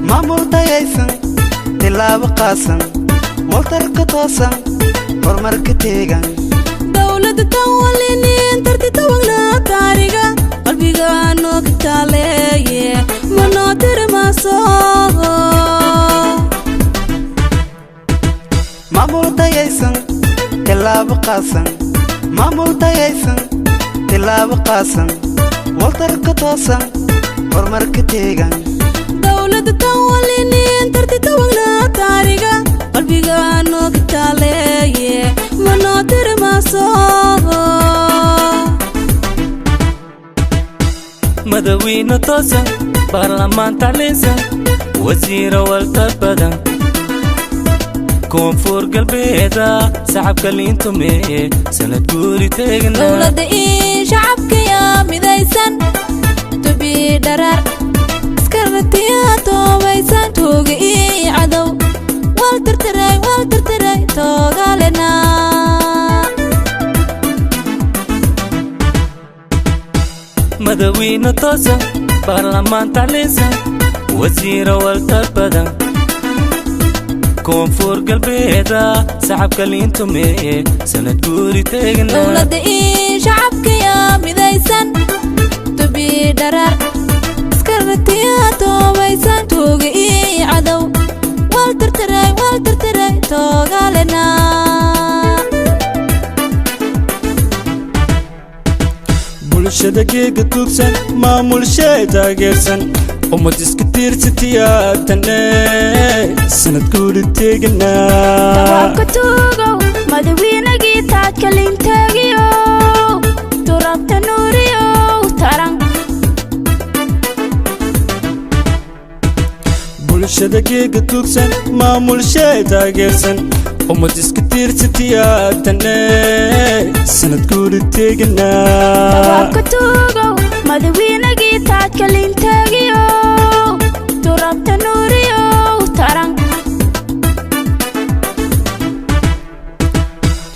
maamul dayaysan tilaabo qaasan waltarka toosan horumarka teegan dawladda tawalinin tartita wagna taariga qalbiga noo ka taaleeye manoo tirmaaso maamul dayaysan tilaabo qaasan maamul dayaysan tilaabo qaasan waltarka toosan horumarka teegan dawladda tawalinin tartita wagna taariga qalbiga noo ka taaleeye manoo tirmaaso madawiina toosan baarlamaan tacliinsan wasiiro waltar badan koonfur galbeeda shacabka liintume sanad guuri teegna dawladda in shacabka yaa midaysan tubi dharar iskaratiya toobaysan tooga ii cadow waltirtiray toogalena madawiina toosan baarlamaan tacliinsan wasiiro waltar badan koonfur galbeeda shacabka liintume sanad guuri teegna dawladda in shacabka yaa midaysan tubi dharar iskaratiya toobaysan tooga ii cadow waltirtiray toogalena bulshada geega tuugsan maamulshay taageersan ummad iska tiirsatiyaatane sanad guuri teegna dawaabka tuugow madawiinagii taadka liintaagiyo turabta nuuriyow taran bulshada geega tuugsan maamulshay taageersan ummad iska tiirsatiyaatane sanad guuri teegna dawaabka tuugow madawiinagii taadka liintaagiyo turabta nuuriyow taran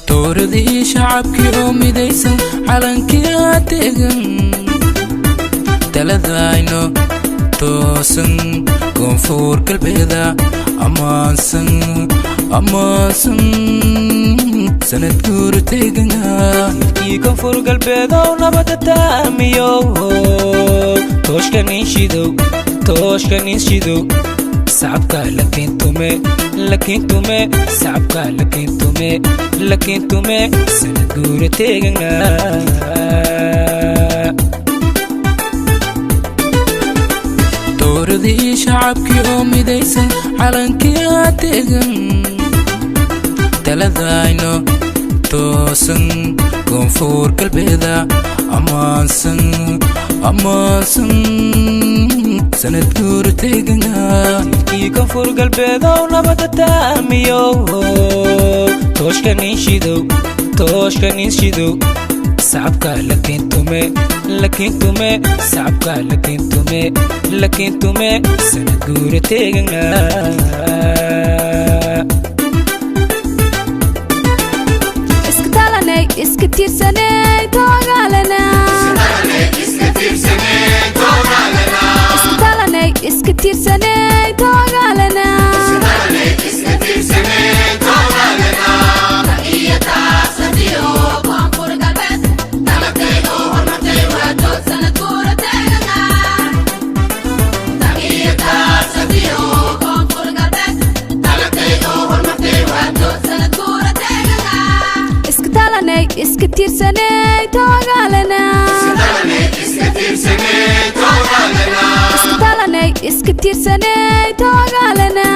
tooradii shacabkii oo midaysan calankiyaa teegan taladayno toosan koonfur galbeeda ammaansan sanad guuri teegna ilkii koonfur galbeedow nabada taamiyo tooshkan inshidow sacabka lakintume sacabka lakintume sanad guuri teegna tooradii shacabkii oo midaysan calankiyaa teegan taladayno toosan koonfur galbeeda ammaansan sanad guura teegana ii koonfur galbeedow nabada taamiyo tooshkan inshidow sacabka lakintume sacabka lakintume sanad guura teegana iska tiirsanay toogaalana iska tiirsanay toogaalana iska tiirsanay toogaalana iska tiirsanay toogaalana